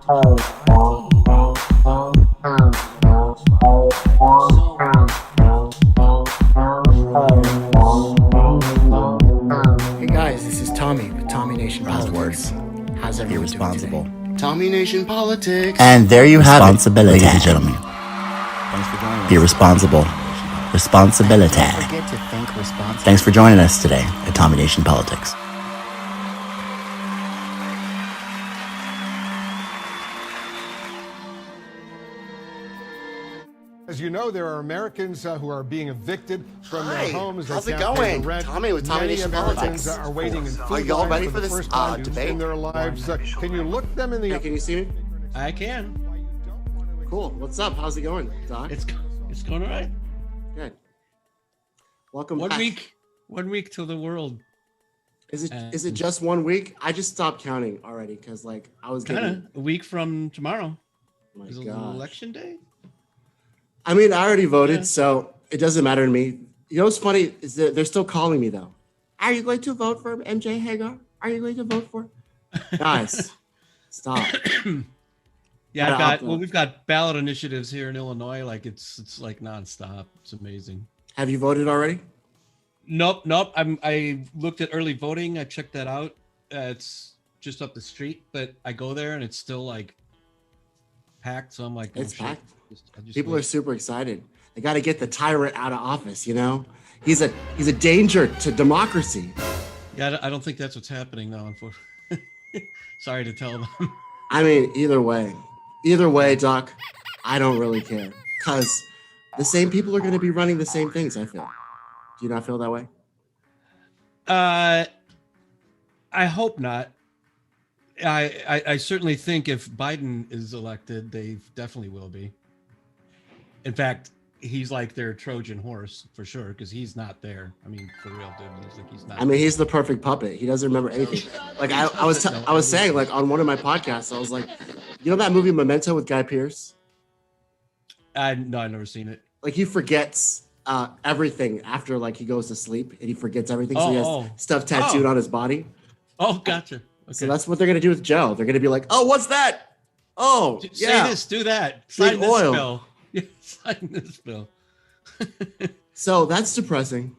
Hey guys, this is Tommy with Tommy Nation Politics. How's everyone doing today? Tommy Nation Politics. And there you have it, ladies and gentlemen. Thanks for joining us. Be responsible. Responsibility. Don't forget to think responsibly. Thanks for joining us today at Tommy Nation Politics. As you know, there are Americans who are being evicted from Hi, their homes. how's They it can't pay going? the rent. Tommy with Tommy Many Nation Americans Politics. are waiting in Are food y'all lines ready for for the this first time debate? in their lives. Can you look them in the Hey, can you see me? I can. Cool. What's up? How's it going, Doc? It's going all right. Good. Welcome One back. week till the world. Is it just 1 week? I just stopped counting already because like I was Kind getting. of a week from tomorrow Oh my is gosh. election day. I mean, I already voted, Yeah. so it doesn't matter to me. You know what's funny is that they're still calling me though. Are you going to vote for MJ Hagar? Are you going to vote for? Guys, stop. Yeah, Gotta we've got ballot initiatives here in Illinois. Like it's like nonstop. It's amazing. Have you voted already? Nope. I looked at early voting. I checked that out. It's just up the street, but I go there and it's still like packed. So I'm like, oh, It's shit. packed. I just People wait. are super excited. They got to get the tyrant out of office. You know, he's a danger to democracy. Yeah, I don't think that's what's happening now. Unfortunately, sorry to tell them. I mean, either way, Doc, I don't really care because the same people are going to be running the same things. I feel. Do you not feel that way? I hope not. I certainly think if Biden is elected, they definitely will be. In fact, he's like their Trojan horse for sure because he's not there. I mean, for real, dude. He's not. I mean, he's the perfect puppet. He doesn't remember anything. Like I was saying, like on one of my podcasts, I was like, you know that movie Memento with Guy Pearce? No, I've never seen it. Like he forgets everything after like he goes to sleep and he forgets everything. So he has stuff tattooed on his body. Oh, gotcha. Okay. So that's what they're gonna do with Joe. They're gonna be like, oh, what's that? Oh, yeah. Say this, do that. Sign this oil. bill. Yeah, sign this bill. So that's depressing.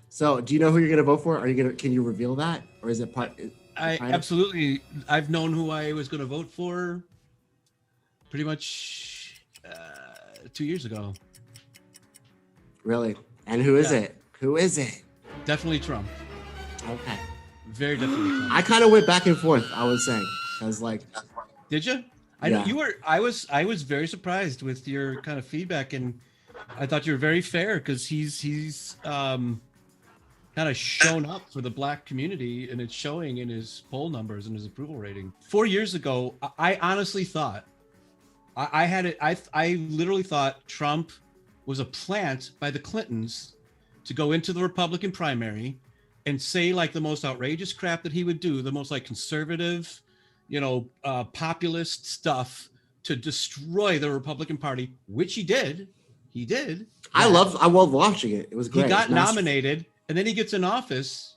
So do you know who you're gonna vote for? Can you reveal that? Or is it part? Absolutely. I've known who I was going to vote for pretty much 2 years ago. Really? And who is Yeah. it? Who is it? Definitely Trump. Okay. Very definitely Trump. I kind of went back and forth. I was saying, because like, Did you? I know you were. I was very surprised with your kind of feedback, and I thought you were very fair because he's kind of shown up for the black community, and it's showing in his poll numbers and his approval rating. 4 years ago, I honestly thought I had it. I literally thought Trump was a plant by the Clintons to go into the Republican primary and say like the most outrageous crap that he would do, the most like conservative, populist stuff to destroy the Republican Party, which he did. He did. I loved watching it. It was great. He got It was masterful. nominated, and then he gets in office,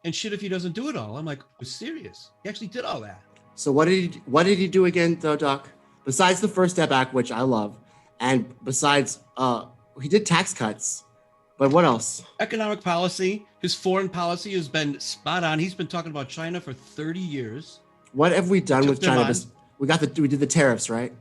and shit if he doesn't do it all. I'm like, was serious? He actually did all that. So what did he do again, though, Doc? Besides the First Step Act, which I love, and besides, he did tax cuts. But what else? Economic policy. His foreign policy has been spot on. He's been talking about China for 30 years. What have we done with them China? on. We did the tariffs, right?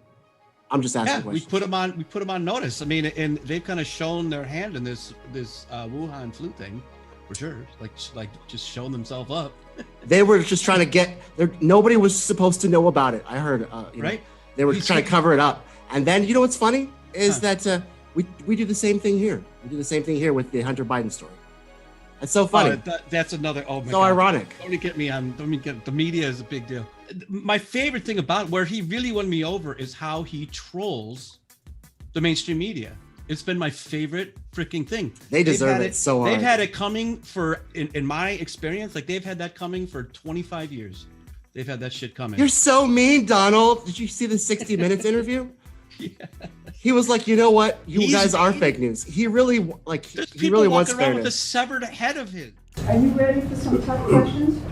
I'm just asking Yeah, we questions. put them on notice. I mean, and they've kind of shown their hand in this Wuhan flu thing, for sure. Like just showing themselves up. They were just trying to get there. Nobody was supposed to know about it. I heard, Right? They were He's trying to taking- cover it up. And then, you know what's funny is that we do the same thing here. We do the same thing here with the Hunter Biden story. That's so funny. That's another. Oh my So God. ironic. Don't get me on. The media is a big deal. My favorite thing about where he really won me over is how he trolls the mainstream media. It's been my favorite freaking thing. They deserve it so hard. They've had it coming for, in my experience, like they've had that coming for 25 years. They've had that shit coming. You're so mean, Donald. Did you see the 60 Minutes interview? Yeah. He was like, you know what? You He's guys are mean. fake news. He really There's he people really wants walking around with a fairness. severed head of his. Are you ready for some tough questions?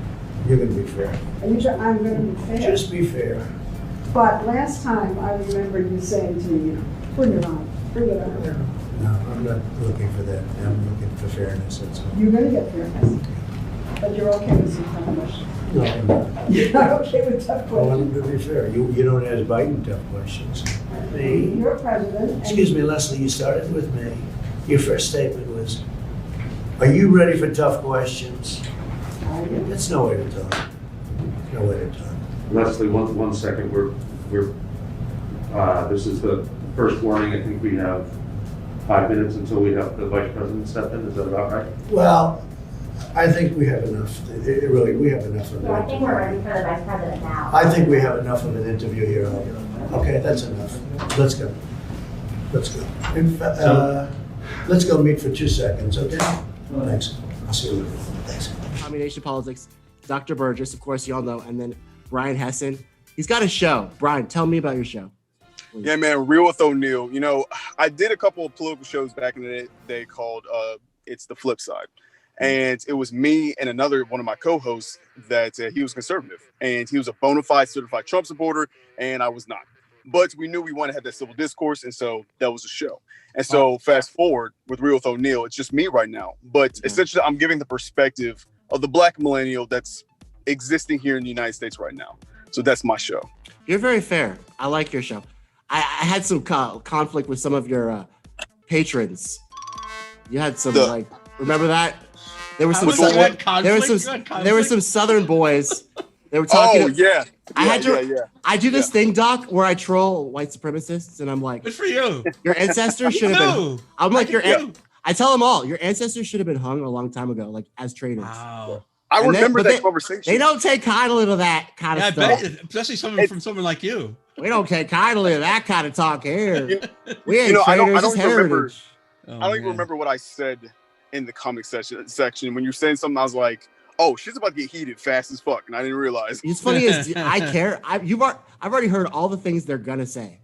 You're gonna be fair. I'm gonna be fair. Just be fair. But last time, I remember you saying to me, bring it on, bring it on. No, I'm not looking for that. I'm looking for fairness, that's all. You're gonna get fairness, but you're okay with some tough questions. No, I'm not. You're not okay with tough Well, questions. to be fair, you don't ask Biden tough questions. Me? You're president. and- Excuse me, Leslie, you started with me. Your first statement was, are you ready for tough questions? Are you? That's no way to talk. No way to talk. Leslie, one second. This is the first warning. I think we have 5 minutes until we have the vice president step in. Is that about right? Well, I think we have enough. Really, we have enough of So I that. think we're ready for the vice president now. I think we have enough of an interview here. Okay, that's enough. Let's go. Let's go. Let's go meet for 2 seconds, okay? Thanks. I'll see you later. Thanks. Combination Politics, Dr. Burgess, of course, you all know, and then Brian Hessen. He's got a show. Brian, tell me about your show. Please. Yeah, man, Real with O'Neill. You know, I did a couple of political shows back in the day called It's the Flip Side. And it was me and another one of my co-hosts that he was conservative. And he was a bona fide certified Trump supporter, and I was not. But we knew we wanted to have that civil discourse, and so that was the show. And so fast forward with Real with O'Neill, it's just me right now. But essentially, I'm giving the perspective of the Black millennial that's existing here in the United States right now. So that's my show. You're very fair. I like your show. I had some conflict with some of your patrons. You had some remember that? There were some Southern boys. They were talking. Oh yeah. I do this thing, Doc, where I troll white supremacists, and I'm like, Good for you. your ancestors should have been. No. I'm like Good for you. I tell them all, your ancestors should have been hung a long time ago, like as traitors. Wow. I And remember but that conversation. They don't take kindly to that kind Yeah, I of stuff. bet, especially from someone like you. We don't take kindly to that kind of talk here. We ain't You know, I traitors, don't it's even remember. heritage. Oh, I don't even man. remember what I said in the comic section. When you were saying something, I was like, "Oh, shit's about to get heated fast as fuck," and I didn't realize. It's funny is I care. I've already heard all the things they're gonna say.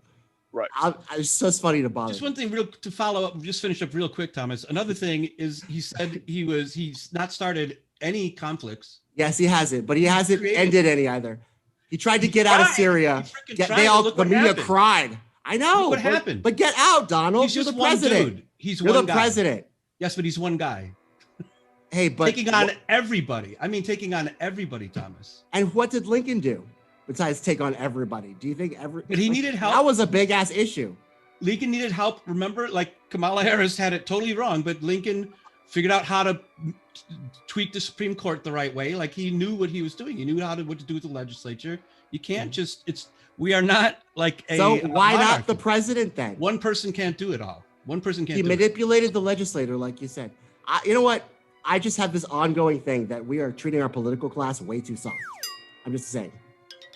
Right. It's just funny to bother. Just one thing to follow up, just finish up real quick, Thomas. Another thing is he said he's not started any conflicts. Yes, he hasn't, but he hasn't ended any either. He tried to get out of Syria. He freaking tried, but look The what media happened. cried. I know. Look what happened. But get out, Donald. He's You're just the one president. dude. He's You're one the guy. president. Yes, but he's one guy. Hey, but Taking on everybody. I mean, taking on everybody, Thomas. And what did Lincoln do besides take on everybody? Do you think But he needed help. That was a big ass issue. Lincoln needed help. Remember, like Kamala Harris had it totally wrong, but Lincoln figured out how to tweak the Supreme Court the right way. Like he knew what he was doing. He knew what to do with the legislature. You can't we are not like a. So a why not monarchy. the president then? One person can't do it all. One person can't He do it. manipulated the legislator, like you said. You know what? I just have this ongoing thing that we are treating our political class way too soft. I'm just saying,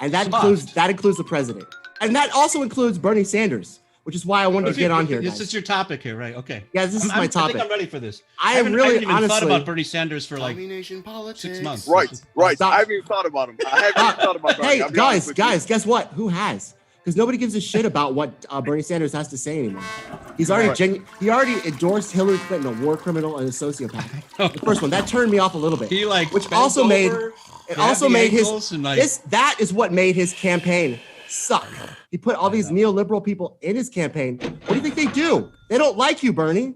and that includes the president, and that also includes Bernie Sanders, which is why I wanted to get on here. This Guys. is your topic here, right? Okay. Yeah, this is my topic. I think I'm ready for this. I haven't really even honestly thought about Bernie Sanders for like 6 months. Right. Stop. I haven't even thought about him. I haven't even thought about Bernie. Hey, I'll be honest with you. guys, guess what? Who has? Because nobody gives a shit about what Bernie Sanders has to say anymore. He's already he already endorsed Hillary Clinton, a war criminal and a sociopath. The first one that turned me off a little bit. He which also made his that is what made his campaign suck. He put all these neoliberal people in his campaign. What do you think they do? They don't like you, Bernie.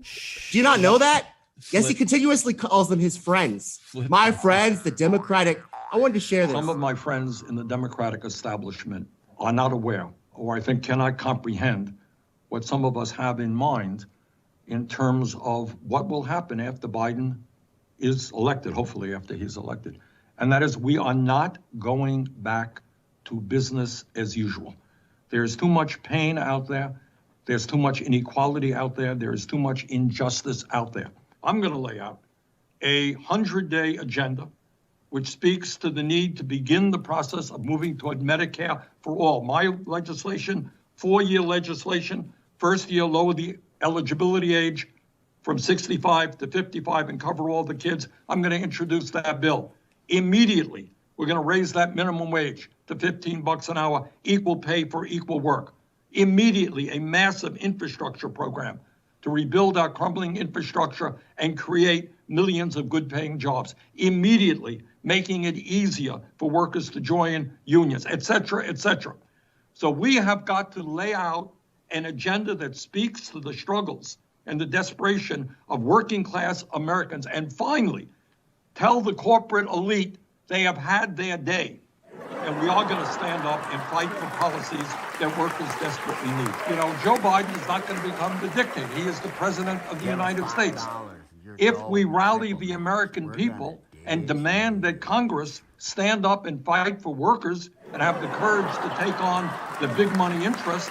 Do you not know that? Yes, he continuously calls them his friends. My friends, the Democratic. I wanted to share this. Some of my friends in the Democratic establishment are not aware, or I think cannot comprehend, what some of us have in mind in terms of what will happen after Biden is elected, hopefully after he's elected. And that is, we are not going back to business as usual. There's too much pain out there. There's too much inequality out there. There's too much injustice out there. I'm going to lay out a 100-day agenda which speaks to the need to begin the process of moving toward Medicare for all. My legislation, 4-year legislation, first year lower the eligibility age from 65 to 55 and cover all the kids. I'm going to introduce that bill. Immediately, we're going to raise that minimum wage to $15 an hour, equal pay for equal work. Immediately, a massive infrastructure program to rebuild our crumbling infrastructure and create millions of good-paying jobs. Immediately, making it easier for workers to join unions, et cetera, et cetera. So we have got to lay out an agenda that speaks to the struggles and the desperation of working class Americans. And finally, tell the corporate elite they have had their day. And we are going to stand up and fight for policies that workers desperately need. You know, Joe Biden is not going to become the dictator. He is the president of the United States. If we rally the American people and demand that Congress stand up and fight for workers and have the courage to take on the big money interests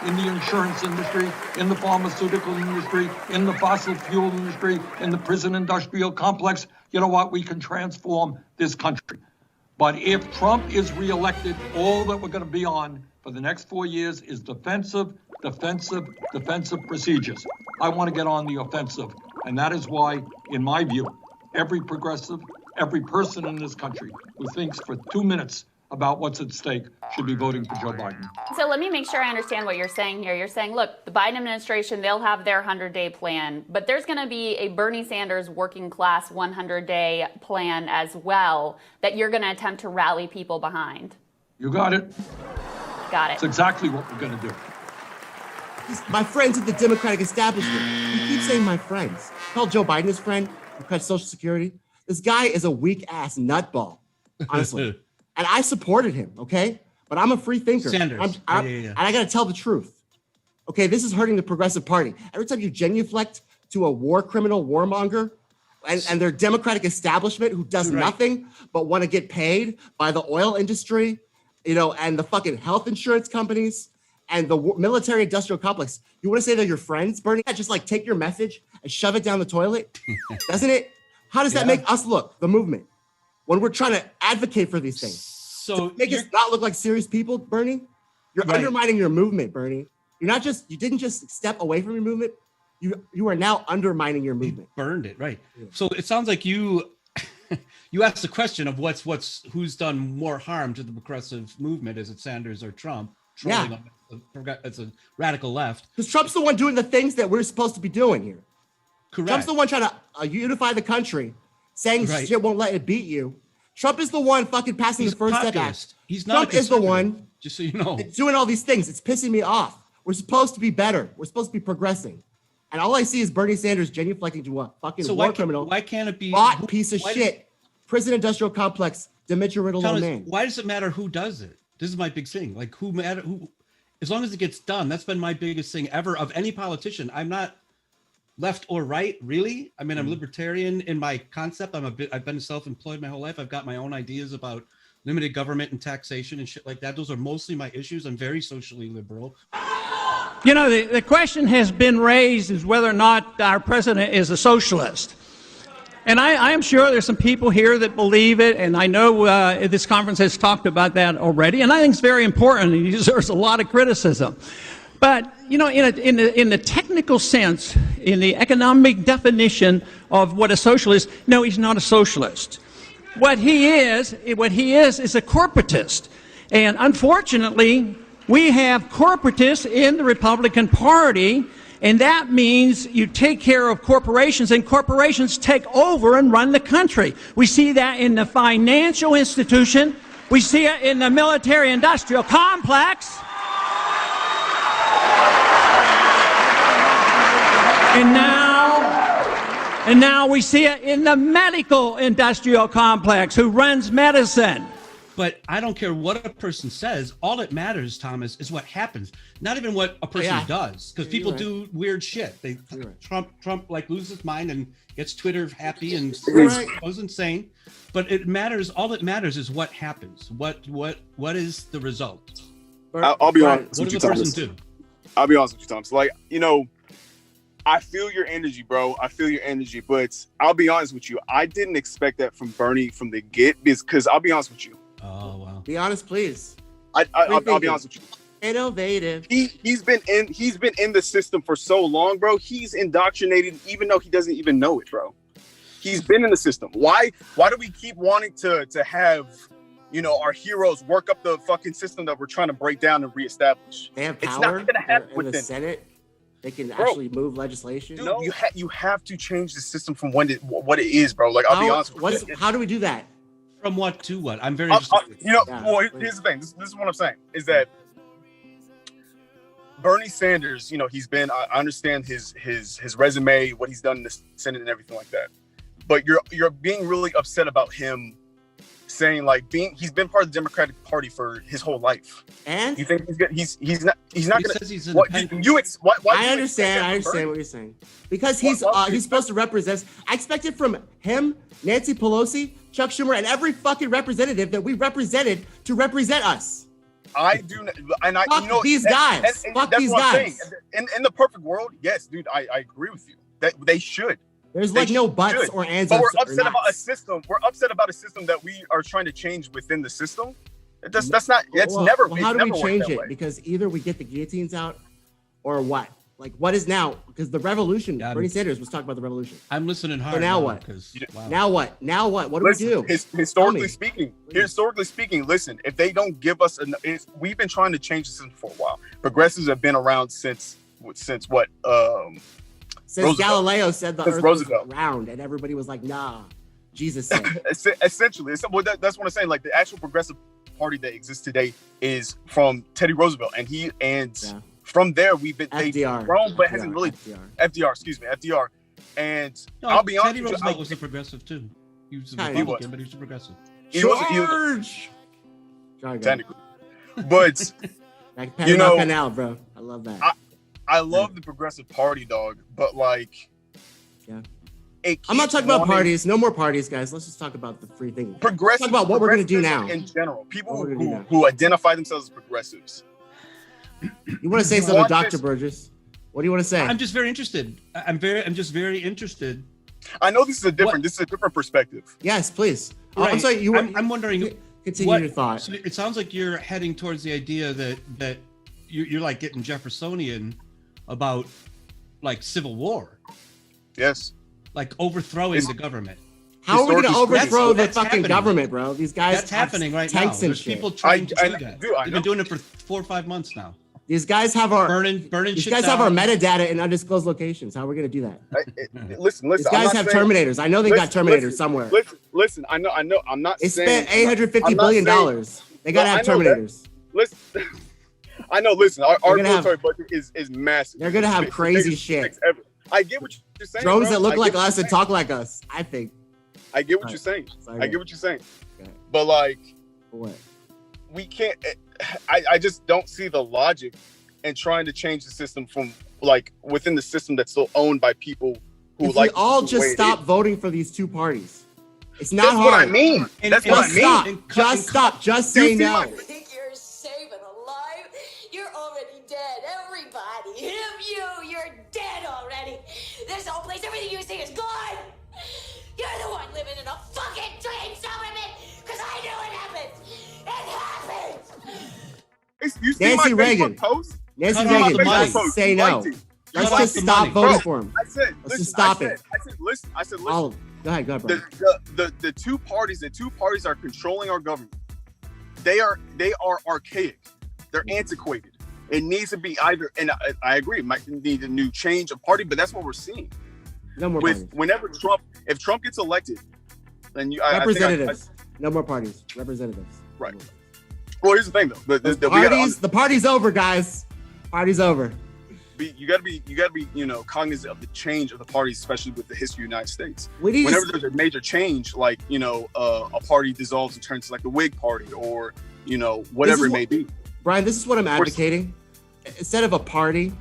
in the insurance industry, in the pharmaceutical industry, in the fossil fuel industry, in the prison industrial complex, you know what? We can transform this country. But if Trump is reelected, all that we're going to be on for the next 4 years is defensive procedures. I want to get on the offensive. And that is why, in my view, every progressive, every person in this country who thinks for 2 minutes about what's at stake should be voting for Joe Biden. So let me make sure I understand what you're saying here. You're saying, look, the Biden administration, they'll have their 100-day plan, but there's going to be a Bernie Sanders working class 100-day plan as well that you're going to attempt to rally people behind. You got it. Got it. It's exactly what we're going to do. My friends at the Democratic establishment. You keep saying my friends. Call Joe Biden his friend who cut Social Security. This guy is a weak-ass nutball, honestly. And I supported him, okay? But I'm a free thinker. Sanders. And I got to tell the truth. Okay, this is hurting the Progressive Party. Every time you genuflect to a war criminal, warmonger, and their Democratic establishment who does nothing but want to get paid by the oil industry, you know, and the fucking health insurance companies and the military industrial complex, you want to say they're your friends, Bernie? Just like take your message and shove it down the toilet? Doesn't it? How does that make us look, the movement? When we're trying to advocate for these things. So make us not look like serious people, Bernie. You're undermining your movement, Bernie. You didn't just step away from your movement. You are now undermining your movement. You burned it, right? Yeah. So it sounds like you asked the question of who's done more harm to the progressive movement. Is it Sanders or Trump? It's a radical left. Because Trump's the one doing the things that we're supposed to be doing here. Correct. Trump's the one trying to unify the country. Saying shit won't let it beat you. Trump is the one fucking passing the First Step Act. He's not Trump is the one, just so you know, doing all these things. It's pissing me off. We're supposed to be better. We're supposed to be progressing. And all I see is Bernie Sanders genuflecting to a fucking war criminal. Why can't it be bought piece of shit? Prison industrial complex, dementia-riddled old man. Why does it matter who does it? This is my big thing. Like who, as long as it gets done, that's been my biggest thing ever of any politician. I'm not left or right, really. I mean, I'm libertarian in my concept. I've been self-employed my whole life. I've got my own ideas about limited government and taxation and shit like that. Those are mostly my issues. I'm very socially liberal. You know, the question has been raised is whether or not our president is a socialist. And I am sure there's some people here that believe it, and I know this conference has talked about that already, and I think it's very important. He deserves a lot of criticism. But, you know, in the technical sense, in the economic definition of what a socialist, no, he's not a socialist. What he is a corporatist. And unfortunately, we have corporatists in the Republican Party, and that means you take care of corporations, and corporations take over and run the country. We see that in the financial institution. We see it in the military-industrial complex. And now we see it in the medical industrial complex, who runs medicine. But I don't care what a person says. All that matters, Thomas, is what happens. Not even what a person does, because people do weird shit. Trump like loses his mind and gets Twitter happy and goes insane. But it matters. All that matters is what happens. What is the result? I'll be honest. What does the person do? I'll be honest with you, Thomas. Like, you know, I feel your energy, bro. I feel your energy, but I'll be honest with you. I didn't expect that from Bernie from the get, because I'll be honest with you. Oh wow. Be honest, please. I'll be honest with you. Innovative. He's been in the system for so long, bro. He's indoctrinated, even though he doesn't even know it, bro. He's been in the system. Why do we keep wanting to have, you know, our heroes work up the fucking system that we're trying to break down and reestablish? They have power. It's not gonna happen in with the Senate. They can actually move legislation. Dude, you have to change the system from what it is, bro. Like, I'll be honest with you. How do we do that? From what to what? I'm very interested. Well, here's the thing. This is what I'm saying, is that Bernie Sanders, you know, I understand his resume, what he's done in the Senate and everything like that. But you're being really upset about him saying like he's been part of the Democratic Party for his whole life. And you think he's not gonna says he's why I understand what you're saying. Because he's supposed to represent. I expect it from him, Nancy Pelosi, Chuck Schumer, and every fucking representative that we represented to represent us. I do, and fuck you know these guys. And fuck that's these what I'm guys. saying. In the perfect world, yes, dude, I agree with you. That they should. There's like no buts or ands. But we're upset about a system. We're upset about a system that we are trying to change within the system. That's not. It's never. Well, how do we change it? Way. Because either we get the guillotines out, or what? Like what is now? Because the revolution. Bernie Sanders was talking about the revolution. I'm listening hard. So now what? Wow. Now what? Now what? What do we do? Historically speaking, listen. If they don't give us, we've been trying to change the system for a while. Progressives have been around since what? Since Roosevelt. Galileo said the Since Earth Roosevelt. was round, and everybody was like, "Nah." Jesus said. Essentially, that's what I'm saying. Like the actual progressive party that exists today is from Teddy Roosevelt, and from there they've grown, but hasn't really FDR. And No, I'll be honest, Teddy Roosevelt was a progressive too. He was a Republican, but he was a progressive. George. Technically, but you know, Canal, bro. I love that. I love the progressive party, dog, but like, I'm not talking about parties. No more parties, guys. Let's just talk about the free thing. Progressive. Talk about what we're gonna do now. In general, people who identify themselves as progressives. You want to say something, Dr. Burgess? What do you want to say? I'm just very interested. I'm just very interested. I know this is a different perspective. Yes, please. Right. I'm sorry. I'm wondering. Continue your thought. So it sounds like you're heading towards the idea that you're like getting Jeffersonian about like civil war. Yes. Like overthrowing the government. How are we going to overthrow the fucking government, bro? These guys. That's happening right now. Tanks and There's shit. people trying to do that. They've been doing it for 4 or 5 months now. These guys have our burning. These shit guys down. have our metadata in undisclosed locations. How are we going to do that? Listen. These guys have Terminators. I know they got Terminators somewhere. Listen. I know. I'm not. They spent $850 billion. They got to have Terminators. Listen. I know. Listen, our military budget is massive. They're gonna have crazy shit. I get what you're saying. Drones bro. that look like us and talk like us. I think. I get what you're saying. Sorry, I get what you're saying. But like, what? We can't. I just don't see the logic in trying to change the system from like within the system that's still owned by people who if like. we all just stop voting for these two parties. It's not That's hard. what I mean. That's what I mean. Just stop. Just say no. Think you're safe and alive? You're already dead. Everybody, you're dead already. This whole place, everything you see is gone. You're the one living in a fucking dream, Solomon. Because I know it happens. It happens. You see Nancy my Reagan. Facebook post? Nancy Cut off Reagan, the just money. say no. Let's just stop voting for him. I said, Let's just stop it. I said, listen. Go ahead, bro. The two parties are controlling our government. They are archaic. They're antiquated. It needs to be either, and I agree, it might need a new change of party, but that's what we're seeing. No more parties. If Trump gets elected, then representatives. No more parties. Representatives. Right. Well, here's the thing though. The party's over, guys. Party's over. You gotta be cognizant of the change of the parties, especially with the history of the United States. Whenever there's a major change, like a party dissolves and turns to like the Whig Party or whatever it may be. Brian, this is what I'm advocating. Instead of a party,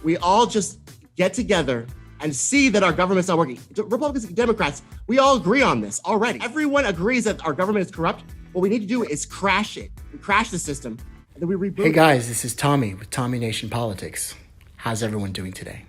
we all just get together and see that our government's not working. Republicans and Democrats, we all agree on this already. Everyone agrees that our government is corrupt. What we need to do is crash it. We crash the system, and then we reboot. Hey guys, this is Tommy with Tommy Nation Politics. How's everyone doing today?